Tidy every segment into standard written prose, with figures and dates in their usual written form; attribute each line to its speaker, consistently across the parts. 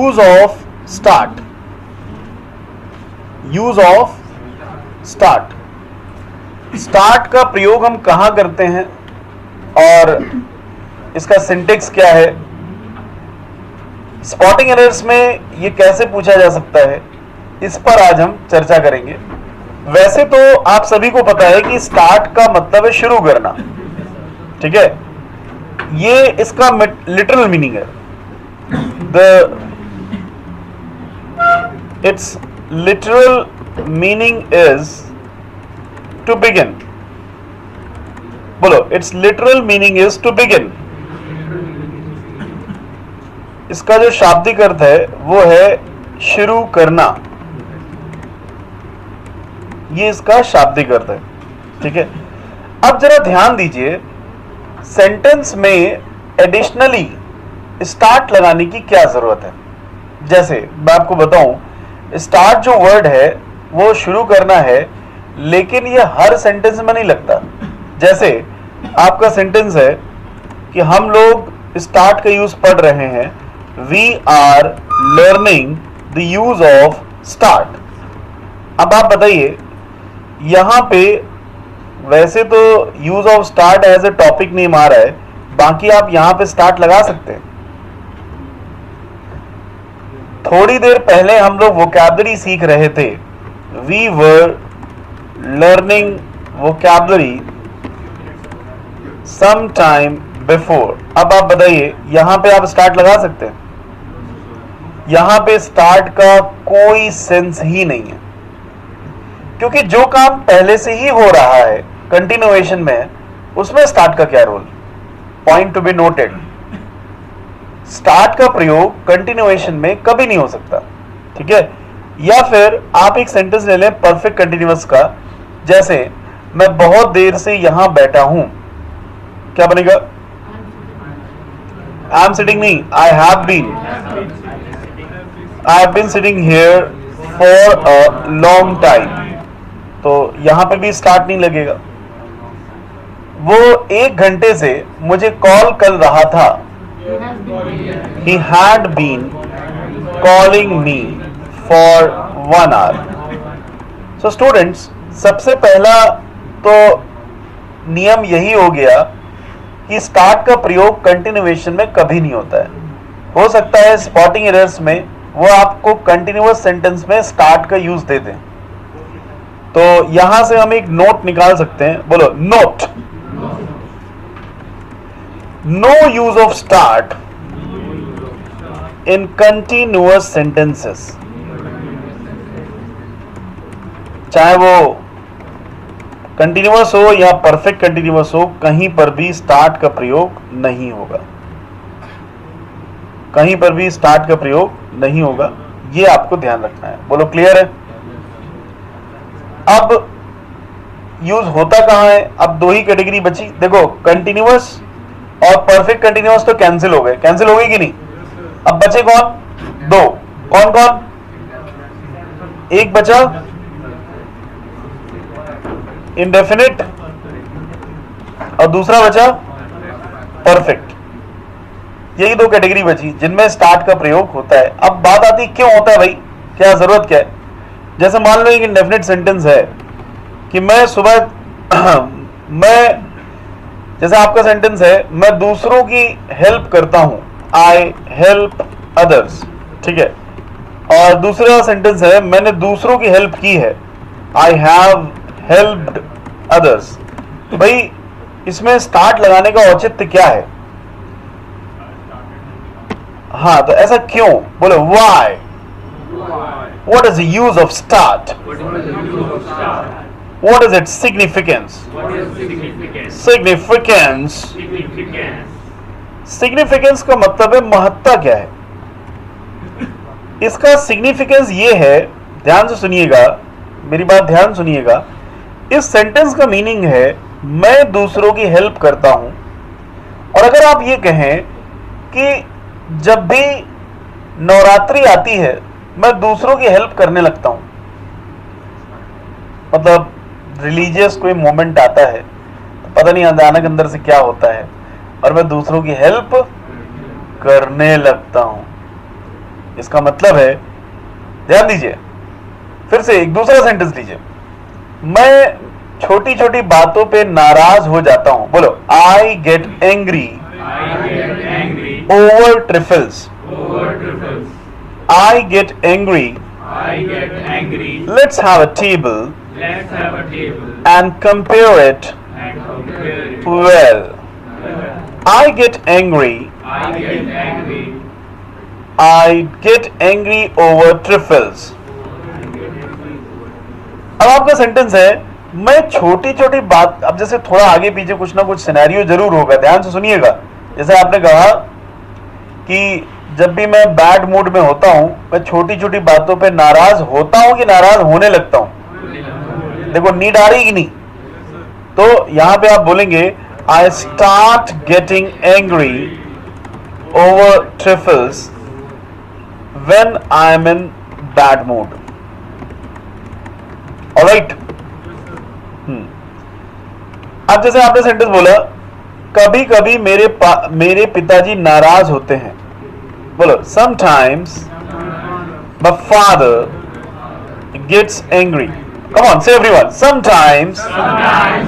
Speaker 1: Use of start, use of start, start का प्रयोग हम कहां करते हैं और इसका सिंटेक्स क्या है, स्पॉटिंग एरर्स में ये कैसे पूछा जा सकता है, इस पर आज हम चर्चा करेंगे। वैसे तो आप सभी को पता है कि स्टार्ट का मतलब है शुरू करना, ठीक है, ये इसका लिटरल मीनिंग है। It's literal meaning is to begin. बोलो, it's literal meaning is to begin. इसका जो शाब्दिक अर्थ है वो है शुरू करना, ये इसका शाब्दिक अर्थ है, ठीक है। अब जरा ध्यान दीजिए, सेंटेंस में एडिशनली स्टार्ट लगाने की क्या जरूरत है। जैसे मैं आपको बताऊं, स्टार्ट जो वर्ड है वो शुरू करना है, लेकिन ये हर सेंटेंस में नहीं लगता। जैसे आपका सेंटेंस है कि हम लोग स्टार्ट का यूज पढ़ रहे हैं, we are learning the use of start. अब आप बताइए, यहां पे वैसे तो use of start as a topic name आ रहा है, बाकी आप यहां पे स्टार्ट लगा सकते हैं। थोड़ी देर पहले हम लोग वोकैबुलरी सीख रहे थे, we were learning vocabulary some time before. अब आप बताइए, यहां पे आप स्टार्ट लगा सकते हैं? यहां पे स्टार्ट का कोई सेंस ही नहीं है, क्योंकि जो काम पहले से ही हो रहा है, कंटिन्यूएशन में, उसमें स्टार्ट का क्या role. Point to be noted, start का प्रयोग कंटिन्यूएशन में कभी नहीं हो सकता, ठीक है। या फिर आप एक सेंटेंस ले लें परफेक्ट कंटिन्यूअस का, जैसे मैं बहुत देर से यहां बैठा हूं, क्या बनेगा? आई एम सिटिंग, नहीं, I have been, I have been sitting here for a long time, तो यहां पे भी स्टार्ट नहीं लगेगा। वो 1 घंटे से मुझे कॉल कर रहा था, he had been calling me for 1 hour. So students, सबसे पहला तो नियम यही हो गया कि स्टार्ट का प्रयोग कंटिन्यूएशन में कभी नहीं होता है। हो सकता है स्पॉटिंग एरर्स में वो आपको कंटिन्यूअस सेंटेंस में स्टार्ट का यूज दे दें, तो यहां से हम एक नोट निकाल सकते हैं। बोलो, note, no use of start in continuous sentences. चाहे वो कंटिन्यूअस हो या परफेक्ट कंटिन्यूअस हो, कहीं पर भी स्टार्ट का प्रयोग नहीं होगा, कहीं पर भी स्टार्ट का प्रयोग नहीं होगा, ये आपको ध्यान रखना है। बोलो, क्लियर है? अब यूज होता कहां है? अब 2 ही कैटेगरी बची। देखो, कंटिन्यूअस और परफेक्ट कंटिन्यूअस तो कैंसिल हो गए, कैंसिल हो गए कि नहीं? अब बचे कौन? 2। कौन कौन? एक बचा इंडेफिनिट और दूसरा बचा परफेक्ट। यही 2 कैटेगरी बची जिनमें स्टार्ट का प्रयोग होता है। अब बात आती क्यों होता है भाई, क्या जरूरत क्या है? जैसे मान लो एक इंडेफिनिट सेंटेंस है कि मैं सुबह मैं, जैसे आपका सेंटेंस है, मैं दूसरों की हेल्प करता हूं, आई हेल्प अदर्स, ठीक है। और दूसरा सेंटेंस है, मैंने दूसरों की हेल्प की है, आई हैव हेल्प्ड अदर्स। तो भाई इसमें स्टार्ट लगाने का औचित्य क्या है? हाँ, तो ऐसा क्यों? बोलो, why? What is the use of start? What is its significance? Significance. Significance का मतलब है महत्ता क्या है। इसका सिग्निफिकेंस ये है, ध्यान से सुनिएगा, मेरी बात ध्यान सुनिएगा। इस सेंटेंस का मीनिंग है मैं दूसरों की हेल्प करता हूं। और अगर आप ये कहें कि जब भी नवरात्रि आती है मैं दूसरों की हेल्प करने लगता हूं, मतलब रिलीजियस कोई मोमेंट आता है तो पता नहीं अचानक अंदर से क्या होता है और मैं दूसरों की हेल्प करने लगता हूं। इसका मतलब है, ध्यान दीजिए, फिर से एक दूसरा सेंटेंस लीजिए, मैं छोटी छोटी बातों पे नाराज हो जाता हूं। बोलो, I get angry over trifles. I get angry, let's have a table and compare it well. I get angry over trifles. अब आपका सेंटेंस है, मैं छोटी छोटी बात, अब जैसे थोड़ा आगे पीछे कुछ ना कुछ सिनेरियो जरूर होगा, ध्यान से सुनिएगा। जैसे आपने कहा कि जब भी मैं बैड मूड में होता हूं, मैं छोटी छोटी बातों पे नाराज होता हूं कि नाराज होने लगता हूं। देखो नीड आ रही कि नहीं? तो यहां पे आप बोलेंगे, I start getting angry over trifles when I am in bad mood. Alright. अब जैसे आपने सेंटेंस बोला, कभी कभी मेरे पिताजी नाराज होते हैं। बोलो, sometimes my father gets angry. Come on, say everyone. Sometimes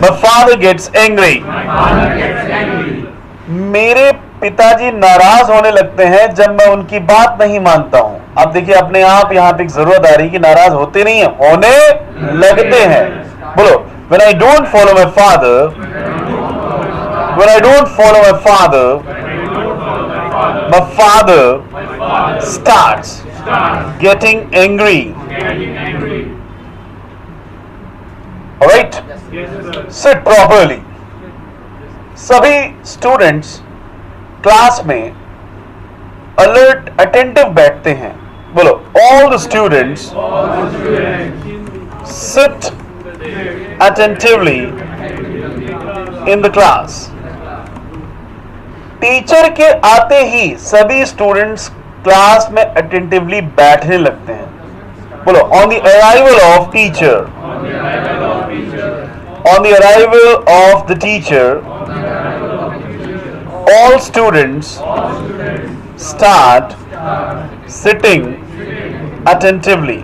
Speaker 1: my father gets angry. मेरे पिताजी नाराज होने लगते हैं जब मैं उनकी बात नहीं मानता हूं। अब देखिए, अपने आप यहां पे एक जरूरत आ रही है कि नाराज होते नहीं है, होने लगते हैं। बोलो, when I don't follow my father, my father starts getting angry. Alright? Sit properly. सभी स्टूडेंट्स क्लास में अलर्ट अटेंटिव बैठते हैं। बोलो, all the students sit attentively in the class. Teacher के आते ही सभी स्टूडेंट्स क्लास में अटेंटिवली बैठने लगते हैं। बोलो, on the arrival of teacher. On the arrival of the teacher, all students start sitting attentively.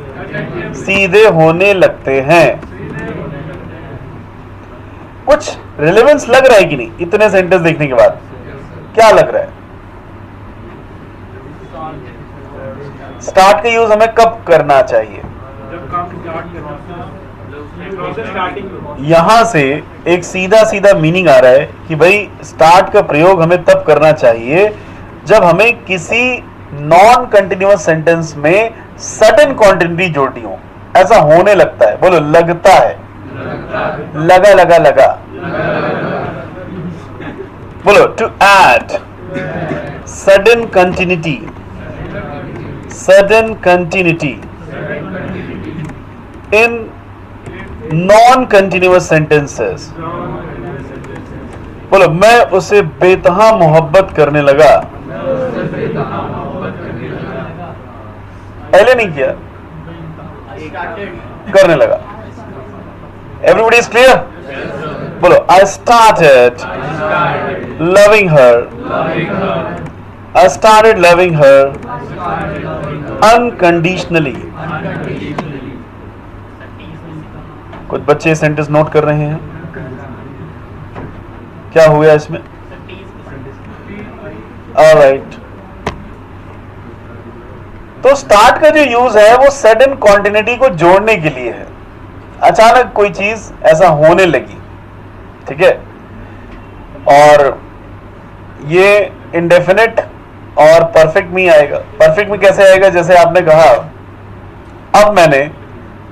Speaker 1: सीधे होने लगते हैं। कुछ रिलेवेंस लग रहा है कि नहीं इतने सेंटेंस देखने के बाद? क्या लग रहा है? स्टार्ट का यूज हमें कब करना चाहिए? यहां से एक सीधा सीधा मीनिंग आ रहा है कि भाई स्टार्ट का प्रयोग हमें तब करना चाहिए जब हमें किसी नॉन कंटिन्यूअस सेंटेंस में सडन कॉन्टिन्यूटी जोड़नी हो। ऐसा होने लगता है। बोलो, लगता है, लगा लगा लगा। बोलो, to add sudden continuity in non-continuous sentences. बोलो, मैं उसे बेतहा मोहब्बत करने लगा। पहले नहीं किया, करने लगा। Everybody is clear? बोलो, I started loving her. I started loving her unconditionally. कुछ बच्चे सेंटेंस नोट कर रहे हैं, क्या हुआ इसमें? ऑलराइट। तो स्टार्ट का जो यूज है वो सडन कॉन्टिन्यूटी को जोड़ने के लिए है। अचानक कोई चीज ऐसा होने लगी, ठीक है, और ये इंडेफिनिट और परफेक्ट में आएगा। परफेक्ट में कैसे आएगा? जैसे आपने कहा, अब मैंने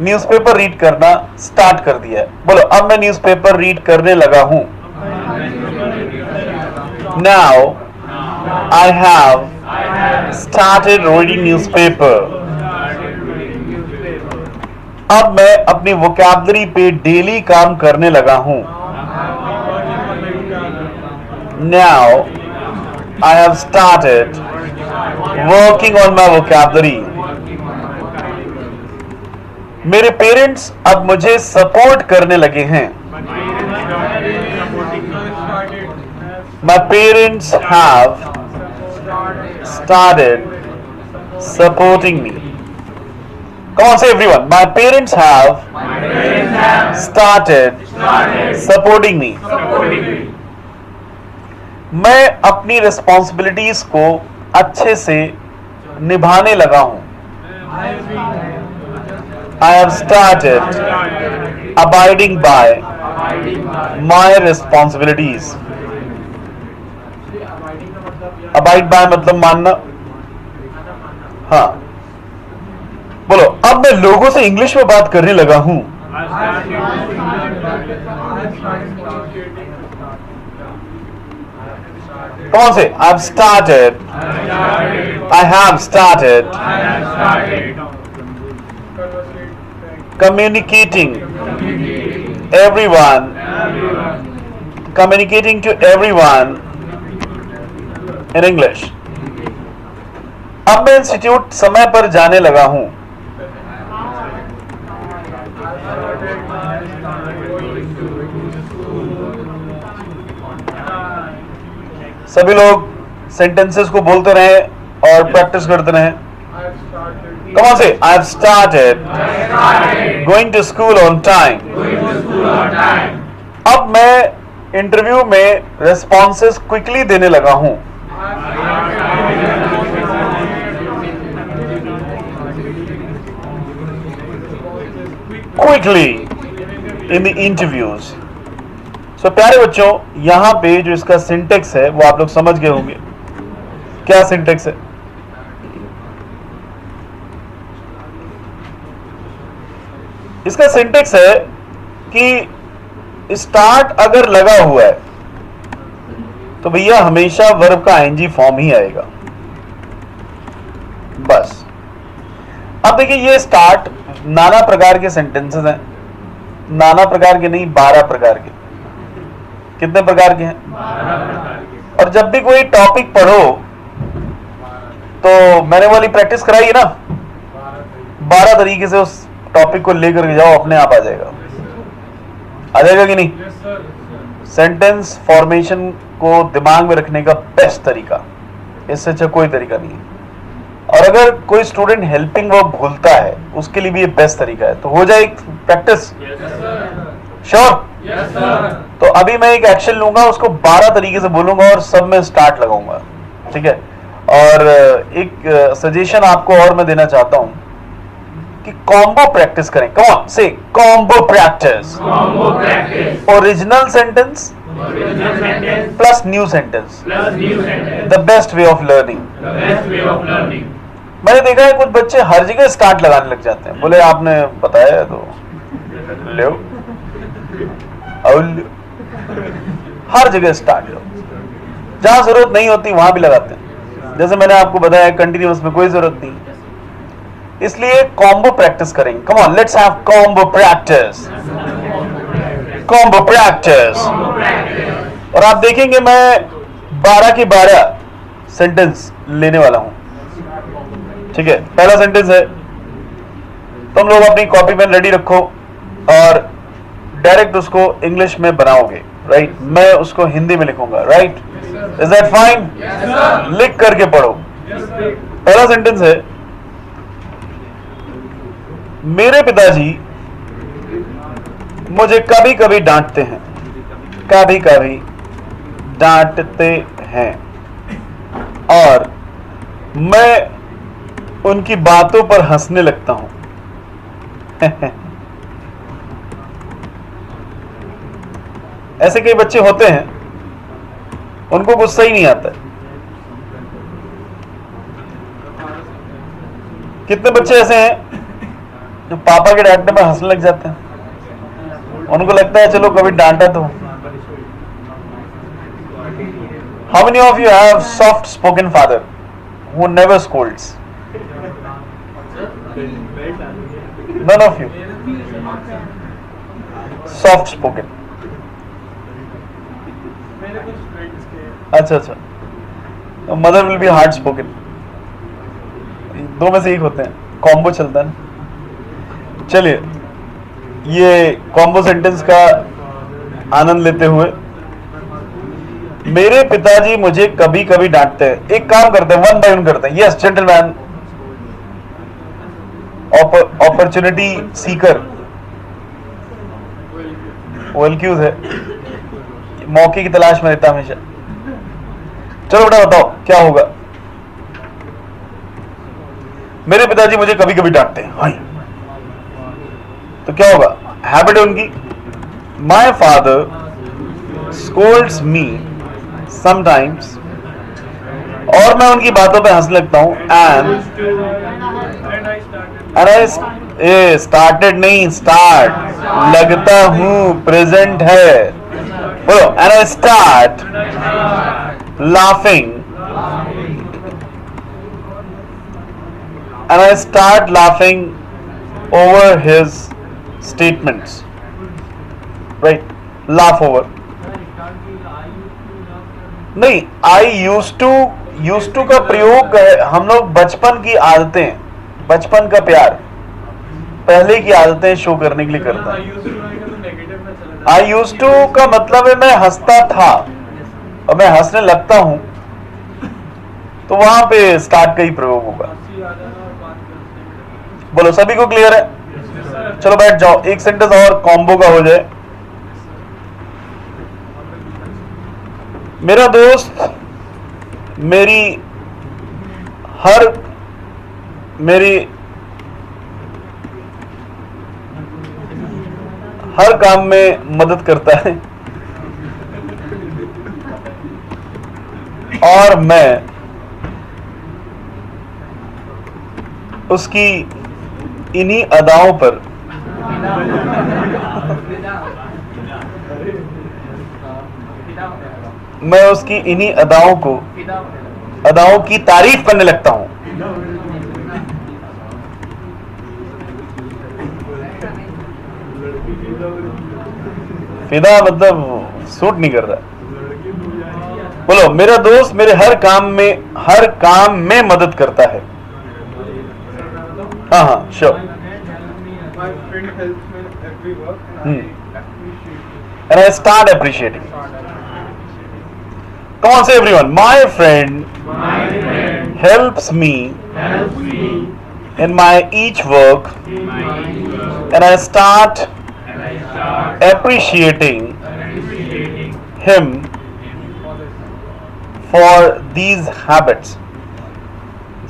Speaker 1: न्यूज़पेपर रीड करना स्टार्ट कर दिया है। बोलो, अब मैं न्यूज़पेपर रीड करने लगा हूं। Now I have started reading newspaper. अब मैं अपनी वोकैबुलरी पे डेली काम करने लगा हूं। Now I have started working on my vocabulary. मेरे पेरेंट्स अब मुझे सपोर्ट करने लगे हैं। My parents have started supporting me. Come on, say everyone. My parents have started supporting me. मैं अपनी रिस्पॉन्सिबिलिटीज को अच्छे से निभाने लगा हूं. I have started abiding by my responsibilities. Abide by मतलब मानना. हाँ, बोलो. अब मैं लोगों से इंग्लिश में बात करने लगा हूं. कौन से? I've started. I have started. Communicating everyone. Communicating to everyone in English. अब मैं इंस्टीट्यूट समय पर जाने लगा हूं. सभी लोग सेंटेंसेस को बोलते रहे और प्रैक्टिस करते रहे. Come on, say, I've started going to school on time. अब मैं इंटरव्यू में रेस्पॉन्सेस क्विकली देने लगा हूं. Quickly in the interviews. So प्यारे बच्चों, यहां पे जो इसका सिंटेक्स है वो आप लोग समझ गए होंगे. क्या सिंटेक्स है? इसका सिंटेक्स है कि स्टार्ट अगर लगा हुआ है तो भैया हमेशा वर्ब का आईएनजी फॉर्म ही आएगा. बस. अब देखिए, ये स्टार्ट नाना प्रकार के सेंटेंसेस हैं. नाना प्रकार के नहीं, 12 प्रकार के. कितने प्रकार के हैं? 12 के. और जब भी कोई टॉपिक पढ़ो तो मैंने वाली प्रैक्टिस कराई है ना, 12 तरीके से उस टॉपिक को लेकर के जाओ, अपने आप आ जाएगा. आ जाएगा कि नहीं? सेंटेंस फॉर्मेशन को दिमाग में रखने का बेस्ट तरीका, इससे अच्छा कोई तरीका नहीं है. और अगर कोई स्टूडेंट हेल्पिंग वर्ब भूलता है उसके लिए भी ये बेस्ट तरीका है. तो हो जाए प्रैक्टिस. श्योर? तो अभी मैं एक एक्शन लूंगा, उसको 12 तरीके से बोलूंगा और सब में स्टार्ट लगाऊंगा. ठीक है? और एक सजेशन आपको और मैं देना चाहता हूं कि कॉम्बो प्रैक्टिस करें. कम ऑन, से combo practice. Original sentence plus new sentence. The best way of learning. मैंने देखा है कुछ बच्चे हर जगह स्टार्ट लगाने लग जाते हैं. बोले आपने बताया तो लो, हर जगह स्टार्ट लो. जहां जरूरत नहीं होती वहां भी लगाते हैं. जैसे मैंने आपको बताया कंटिन्यूअस में कोई जरूरत नहीं. इसलिए कॉम्बो प्रैक्टिस करेंगे. Come on, let's have combo practice. Combo practice. और आप देखेंगे मैं 12 के 12 सेंटेंस लेने वाला हूं. ठीक है? पहला सेंटेंस है, तुम लोग अपनी कॉपी पेन रेडी रखो और डायरेक्ट उसको इंग्लिश में बनाओगे. राइट? मैं उसको हिंदी में लिखूंगा. राइट? Is that fine? लिख करके पढ़ो. पहला सेंटेंस है, मेरे पिताजी मुझे कभी कभी डांटते हैं. कभी कभी डांटते हैं और मैं उनकी बातों पर हंसने लगता हूं. ऐसे कई बच्चे होते हैं, उनको गुस्सा ही नहीं आता. कितने बच्चे ऐसे हैं जो पापा के डांटने पर हंसने लग जाते हैं. उनको लगता है चलो कभी डांटा तो. How many of you have soft spoken father who never Scholz? None of you. Soft spoken. अच्छा. Mother will be hard spoken. दो में से एक होते हैं. कॉम्बो चलता है. चलिए, ये कॉम्बो सेंटेंस का आनंद लेते हुए, मेरे पिताजी मुझे कभी कभी डांटते हैं. एक काम करते हैं, वन बाय वन करते हैं. Yes gentleman, opportunity Sikar, OLQs है, मौके की तलाश में रहता हमेशा। चलो बेटा बताओ क्या होगा। मेरे पिताजी मुझे कभी कभी डांटते हैं, हाँ, तो क्या होगा, हैबिट है उनकी। My father Scholz me sometimes, और मैं उनकी बातों पे हंस लगता हूं। एंड आई स्टार्टेड नहीं, स्टार्ट लगता हूं, प्रेजेंट है, बोलो। And I start laughing, and I start laughing over his statements. Right? Laugh over. नहीं, used to का प्रयोग है, हम लोग बचपन की आदतें, बचपन का प्यार, पहले की आदतें शो करने के लिए करता है। I used to का मतलब है मैं हंसता था और मैं हंसने लगता हूं, तो वहां पे स्टार्ट का ही प्रयोग होगा। बोलो, सभी को क्लियर है? चलो बैठ जाओ, एक सेंटेंस और कॉम्बो का हो जाए। मेरा दोस्त मेरी हर काम में मदद करता है और मैं उसकी इन्हीं अदाओं पर मैं उसकी इन्हीं अदाओं की तारीफ करने लगता हूं। फिदा मतलब सूट नहीं कर रहा। बोलो, मेरा दोस्त मेरे हर काम में मदद करता है। हाँ हाँ, sure. And I start appreciating. Come on, say everyone. My friend helps me in my each work, and I start appreciating him for these habits,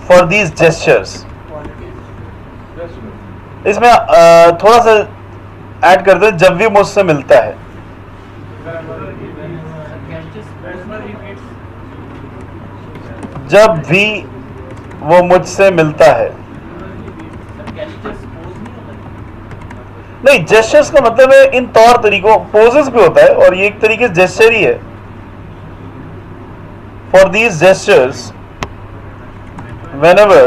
Speaker 1: for these gestures. इसमें थोड़ा सा ऐड करते हैं, जब भी मुझसे मिलता है। जब भी वो मुझसे मिलता है। नहीं, जेस्चर्स का मतलब है इन तौर तरीकों, पोजेस भी होता है और ये एक तरीके से जेस्चर ही है। For these gestures whenever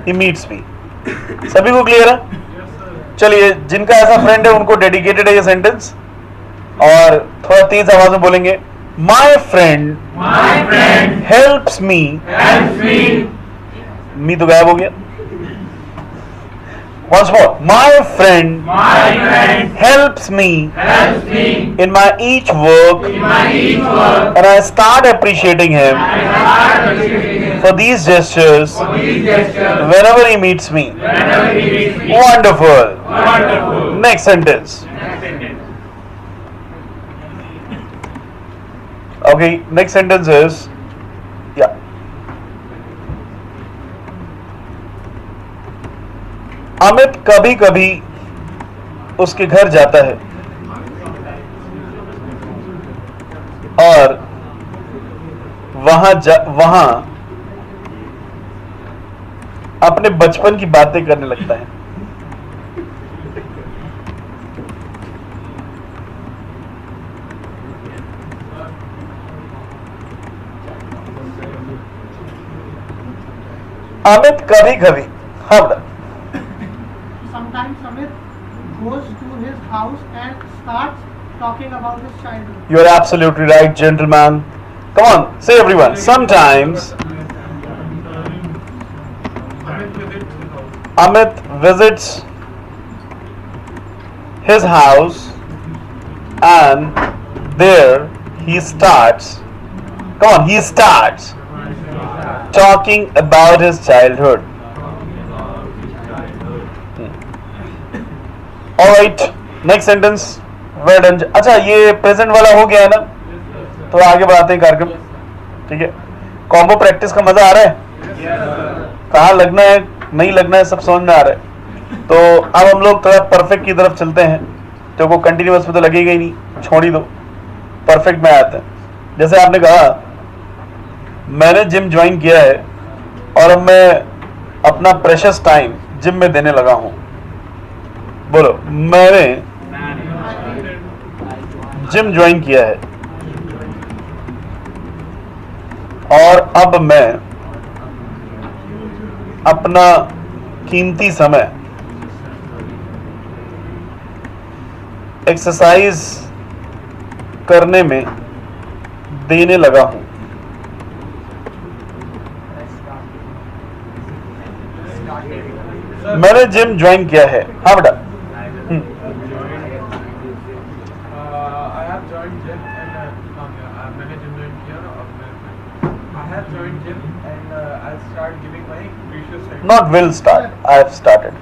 Speaker 1: he meets me. सभी को क्लियर है? चलिए, जिनका ऐसा फ्रेंड है उनको डेडिकेटेड है ये सेंटेंस, और थोड़ा तेज आवाज में बोलेंगे। माई फ्रेंड हेल्प्स मी, मी तो गायब हो गया। Once more, my friend helps me in my each work, and I start appreciating him for these gestures whenever he meets me. Wonderful. Next sentence. Okay, next sentence is, yeah. Amit कभी कभी उसके घर जाता है और वहां अपने बचपन की बातें करने लगता है। अमित कभी कभी, हाँ बेटा।
Speaker 2: Sometimes Amit goes to his house and starts talking about his childhood.
Speaker 1: You are absolutely right, gentleman. Come on, say everyone. Sometimes Amit visits his house and there he starts. Come on, he starts talking about his childhood. Alright, next sentence. Well done. अच्छा, ये present वाला हो गया है ना, तो आगे बढ़ाते हैं कार्यक्रम. ठीक है, कॉम्बो प्रैक्टिस का मजा आ रहा है? कहाँ लगना है नहीं लगना है सब समझ में आ रहा है. तो अब हम लोग थोड़ा परफेक्ट की तरफ चलते हैं. तो को कंटिन्यूअस में तो लगेगा ही नहीं, छोड़ ही दो, परफेक्ट में आते हैं. जैसे आपने कहा मैंने जिम ज्वाइन किया है और अब मैं अपना प्रेशियस टाइम जिम में देने लगा हूं. बोलो, मैंने जिम ज्वाइन किया है और अब मैं अपना कीमती समय एक्सरसाइज करने में देने लगा हूं. मैंने जिम ज्वाइन किया है. हाँ बेटा. Not will start. I have started.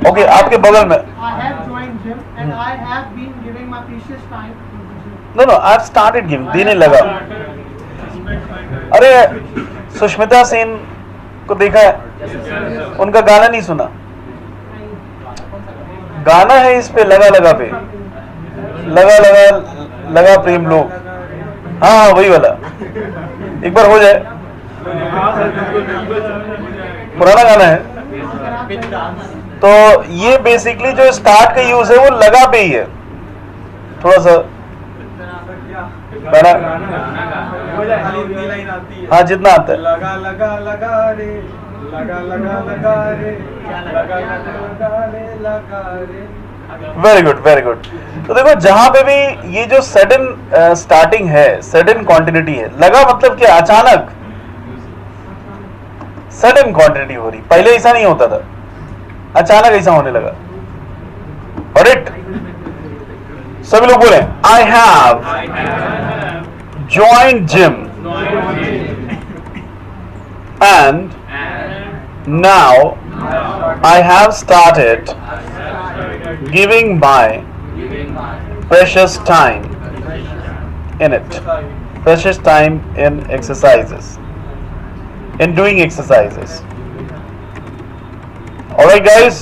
Speaker 1: Okay, आपके बगल में.
Speaker 2: I have joined gym and I have been giving my precious time to the gym.
Speaker 1: No, I have started giving. देने लगा. अरे सुष्मिता सेन को देखा है? उनका गाना नहीं सुना? गाना है इस पे लगा लगा पे, लगा लगा लगा प्रेम लोग. हाँ वही वाला. एक बार हो जाए. पुराना गाना है. तो ये बेसिकली जो स्टार्ट का यूज है वो लगा पे ही है. थोड़ा सा गाना. हाँ जितना आता है.
Speaker 3: लगा लगा लगा रे, लगा लगा लगा रे, लगा लगा रे, लगा रे.
Speaker 1: Very good, very good. तो देखो जहां पे भी ये जो सडन स्टार्टिंग है, सडन कॉन्टिन्यूटी है. लगा मतलब क्या? अचानक सडन क्वांटिटी हो रही. पहले ऐसा नहीं होता था, अचानक ऐसा होने लगा. और इट सभी लोग बोले I have joined gym and now I have started giving my precious time in it. Precious time in exercises, in doing exercises. Alright guys,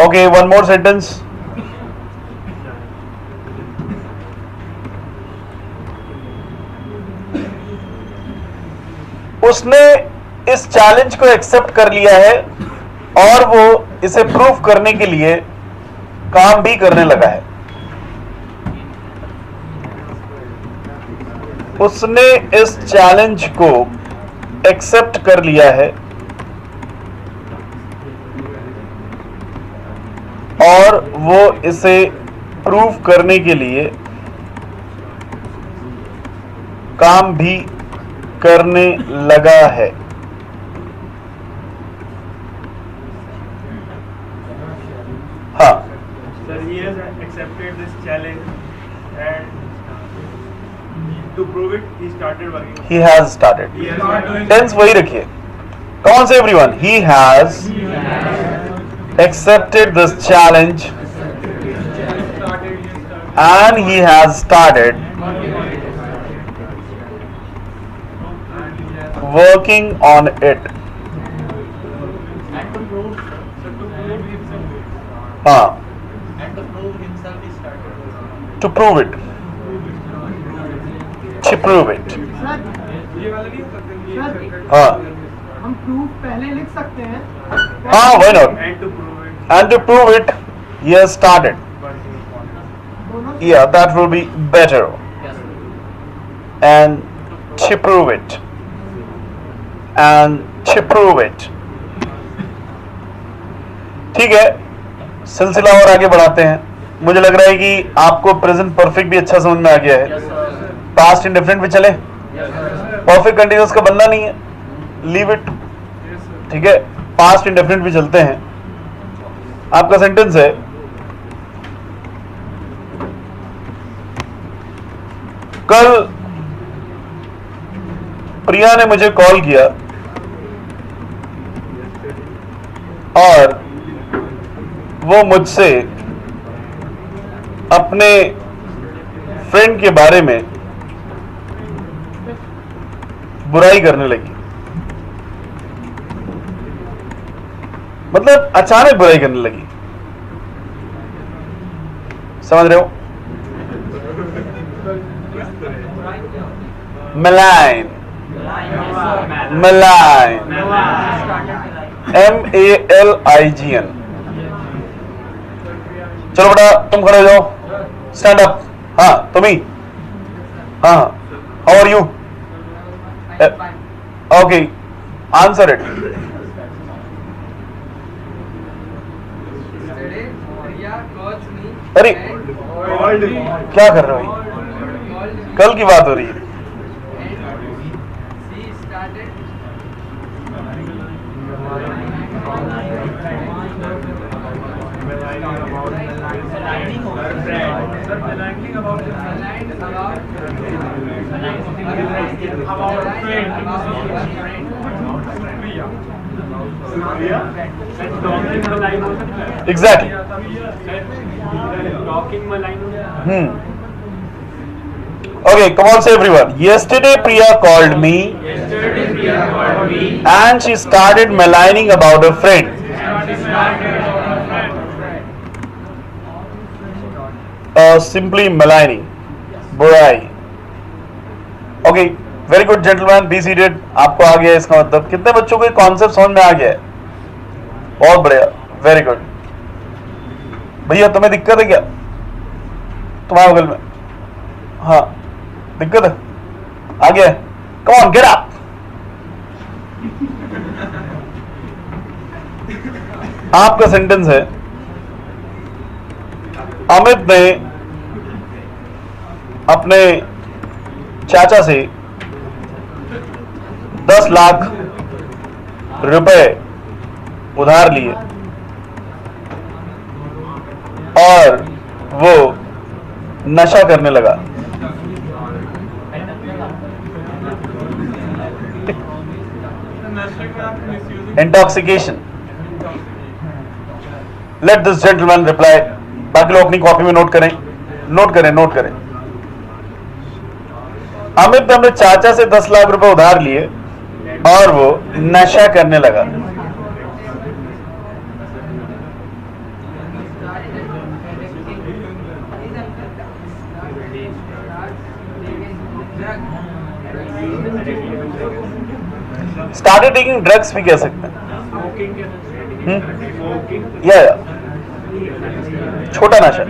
Speaker 1: okay, one more sentence. उसने इस चैलेंज को एक्सेप्ट कर लिया है और वो इसे प्रूव करने के लिए काम भी करने लगा है. उसने इस चैलेंज को एक्सेप्ट कर लिया है और वो इसे प्रूव करने के लिए काम भी करने लगा है. हाँ.
Speaker 3: Sir, he has accepted this challenge and to prove it, he started working.
Speaker 1: He has started.
Speaker 3: He has started.
Speaker 1: Tense वही रखिए. Come on, say everyone. He has accepted this challenge and he has started working on it.
Speaker 3: And to prove, so to prove himself.
Speaker 1: हाँ.
Speaker 3: And to prove himself, he started.
Speaker 1: To prove it. To prove it.
Speaker 2: Sir,
Speaker 3: ये वाला नहीं हो सकता कि
Speaker 2: Sir,
Speaker 3: accepted.
Speaker 1: हाँ.
Speaker 2: हम proof पहले लिख सकते हैं.
Speaker 1: हाँ, why not?
Speaker 3: And to prove it,
Speaker 1: And to prove it, he has started.
Speaker 3: working upon it.
Speaker 2: दोनों
Speaker 1: Yeah, that will be better. And to prove it. And to prove it. ठीक है, सिलसिला और आगे बढ़ाते हैं. मुझे लग रहा है कि आपको प्रेजेंट परफेक्ट भी अच्छा समझ में आ गया है. पास्ट इंडेफिनिट भी चले. परफेक्ट कंटिन्यूअस का बनना नहीं है, लीव इट. ठीक है, पास्ट इंडेफिनिट भी चलते हैं. आपका सेंटेंस है कल प्रिया ने मुझे कॉल किया और वो मुझसे अपने फ्रेंड के बारे में बुराई करने लगी। मतलब अचानक बुराई करने लगी। समझ रहे हो? Malign, malign, MALIGN। चलो बेटा तुम खड़े हो जाओ, स्टैंड अप। हाँ तुम ही। हाँ how are you? Okay answer it. अरे क्या कर रहे हो? कल की बात हो रही है। Exactly. Okay, come on, say everyone. Yesterday Priya called me and she started maligning about her friend. Simply maligning, बुराई। Okay, very good gentlemen, be seated. आपको आ गया इसका मतलब? कितने बच्चों को कॉन्सेप्ट समझ में आ गया है? बहुत बढ़िया, वेरी गुड। भैया तुम्हें दिक्कत है क्या तुम्हारे बगल में? हाँ दिक्कत है, आ गया। Come on get up. आपका सेंटेंस है, अमित ने अपने चाचा से 10 लाख रुपए उधार लिए और वो नशा करने लगा। Intoxication. Let this gentleman reply. बाकी लोग अपनी कॉपी में नोट करें, नोट करें, नोट करें। अमित ने अपने चाचा से 10 लाख रुपए उधार लिए और वो नशा करने लगा। स्टार्टेड टेकिंग ड्रग्स भी कह सकते हैं। या छोटा नशा,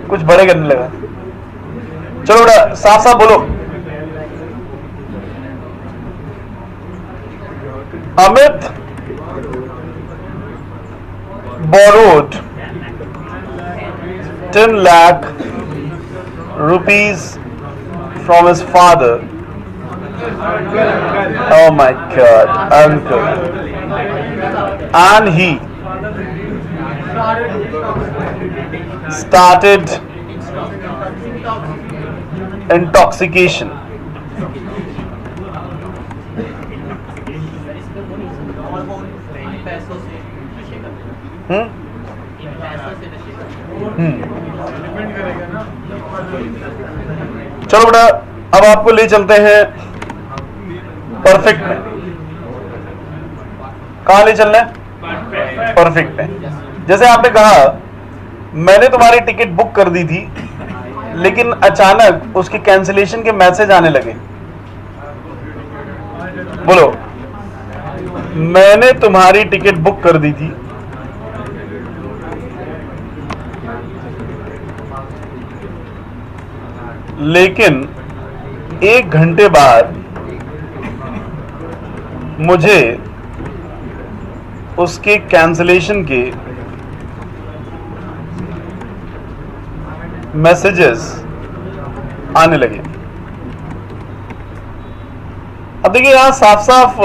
Speaker 1: कुछ बड़े करने लगा। चलो बेटा साफ साफ बोलो। Amit borrowed 10 lakh rupees from his father. Oh my God, uncle. And he started intoxication. चलो बेटा अब आपको ले चलते हैं परफेक्ट में। कहां ले चलना है? परफेक्ट में। जैसे आपने कहा मैंने तुम्हारी टिकट बुक कर दी थी लेकिन अचानक उसके कैंसिलेशन के मैसेज आने लगे। बोलो, मैंने तुम्हारी टिकट बुक कर दी थी लेकिन 1 घंटे बाद मुझे उसके कैंसिलेशन के मैसेजेस आने लगे। अब देखिए यहां साफ साफ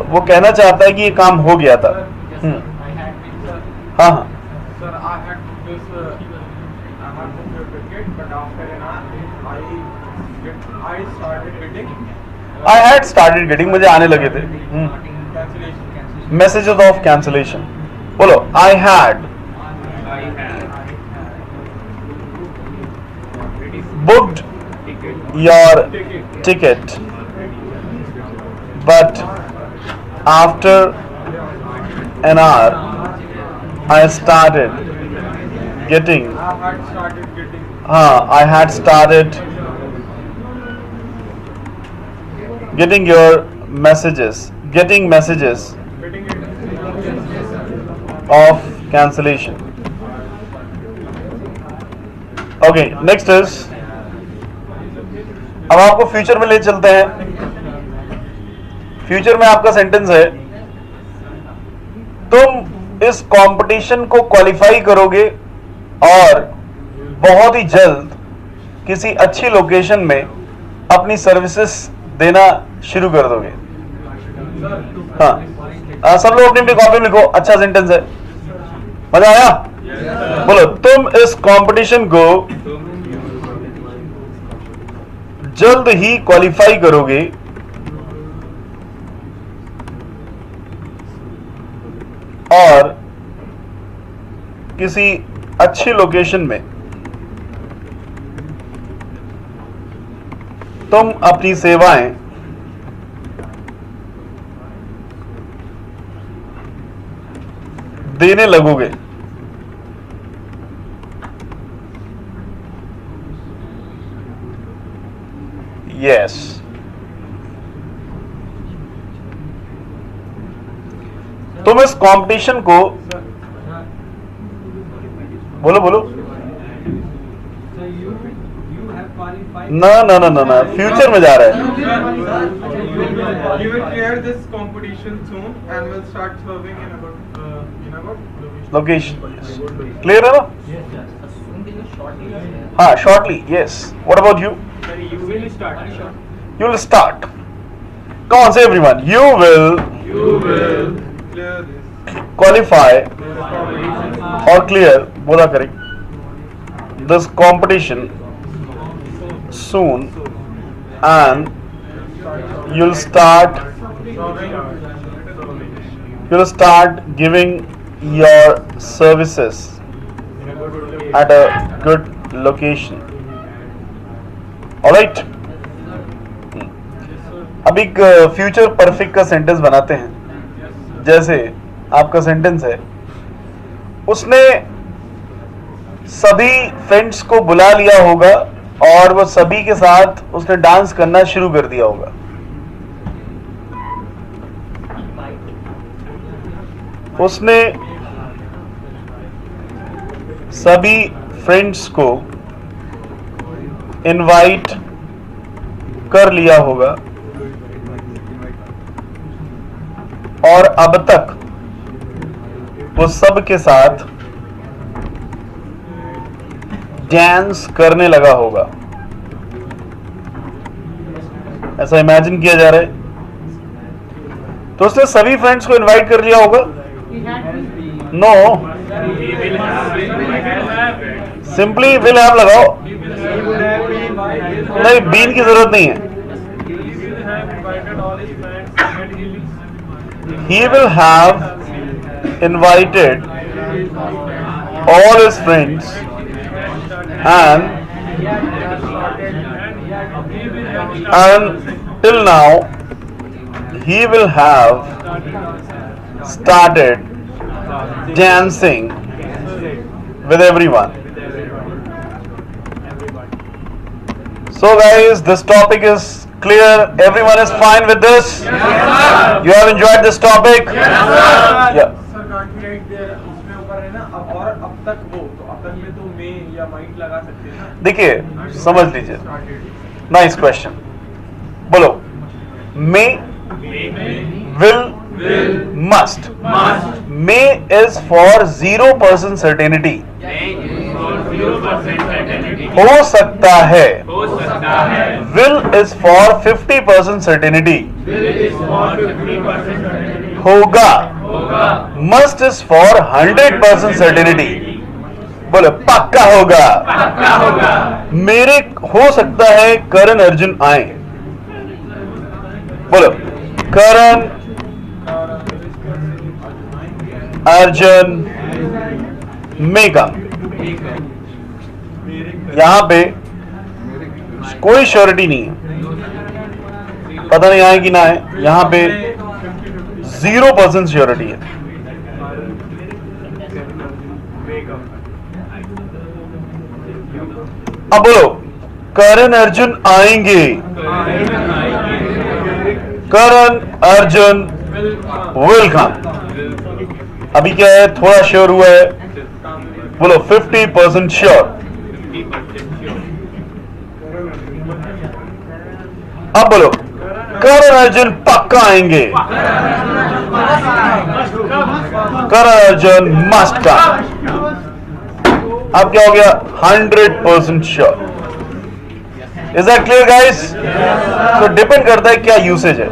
Speaker 1: वो कहना चाहता है कि ये काम हो गया था। हाँ हाँ I had started getting, मुझे आने लगे थे। messages of cancellation. बोलो, I had booked your ticket, but after an hour I started getting I had started getting your messages of cancellation. Okay, next is, अब आपको फ्यूचर में ले चलते हैं. फ्यूचर में आपका सेंटेंस है, तुम इस कंपटीशन को क्वालिफाई करोगे और बहुत ही जल्द किसी अच्छी लोकेशन में अपनी सर्विसेज देना शुरू कर दोगे. हाँ, सब लोग अपनी अपनी कॉपी में लिखो. अच्छा सेंटेंस है, मजा आया? बोलो, तुम इस कंपटीशन को जल्द ही क्वालिफाई करोगे और किसी अच्छी लोकेशन में तुम अपनी सेवाएं देने लगोगे. यस, तुम इस कंपटीशन को, बोलो ना, फ्यूचर में जा रहा है.
Speaker 3: You will clear this competition soon and will start serving in about
Speaker 1: location clear है ना? हाँ, shortly. Yes. What about you?
Speaker 3: You will start.
Speaker 1: You will start. Come on, say everyone. You will
Speaker 3: Clear this
Speaker 1: qualify
Speaker 3: competition
Speaker 1: or clear, बोला करें, this competition soon and you'll start giving your services at a good location. Alright? अब एक future perfect का sentence बनाते हैं. जैसे आपका sentence है, उसने सभी फ्रेंड्स को बुला लिया होगा और वो सभी के साथ उसने डांस करना शुरू कर दिया होगा. उसने सभी फ्रेंड्स को इनवाइट कर लिया होगा और अब तक वो सब के साथ डांस करने लगा होगा. ऐसा इमेजिन किया जा रहा है. तो उसने सभी फ्रेंड्स को इनवाइट कर लिया होगा. नो, सिंपली विल हैव लगाओ. नहीं, बीन की जरूरत नहीं है. He will have invited all his friends and till now he will have started dancing with everyone. So guys, this topic is clear. Everyone is fine with this? You have enjoyed this topic? Yeah.
Speaker 3: Sir can't be right there. उसमें ऊपर है ना, अब और अब तक वो, तो अब तक में तो मे या माइट लगा सकते हैं ना.
Speaker 1: देखिए, समझ लीजिए. Nice question. बोलो, मे, will, must. May is for 0% certainty. हो सकता है. Will is for 50% certainty. होगा. Must is for 100% certainty. बोलो, पक्का होगा. मेरे हो सकता है करण अर्जुन आए. बोलो, करण अर्जुन may come. यहां पे कोई श्योरिटी नहीं है, पता नहीं आए कि ना आए. यहां पे 0% श्योरिटी है. अब बोलो, करण अर्जुन आएंगे. Karan Arjun will come. अभी क्या है, थोड़ा श्योर हुआ है. बोलो 50% श्योर. अब बोलो, करण अर्जुन पक्का आएंगे. Karan Arjun must come. अब क्या हो गया, 100% sure. Is that clear guys? तो डिपेंड करता है क्या यूसेज है.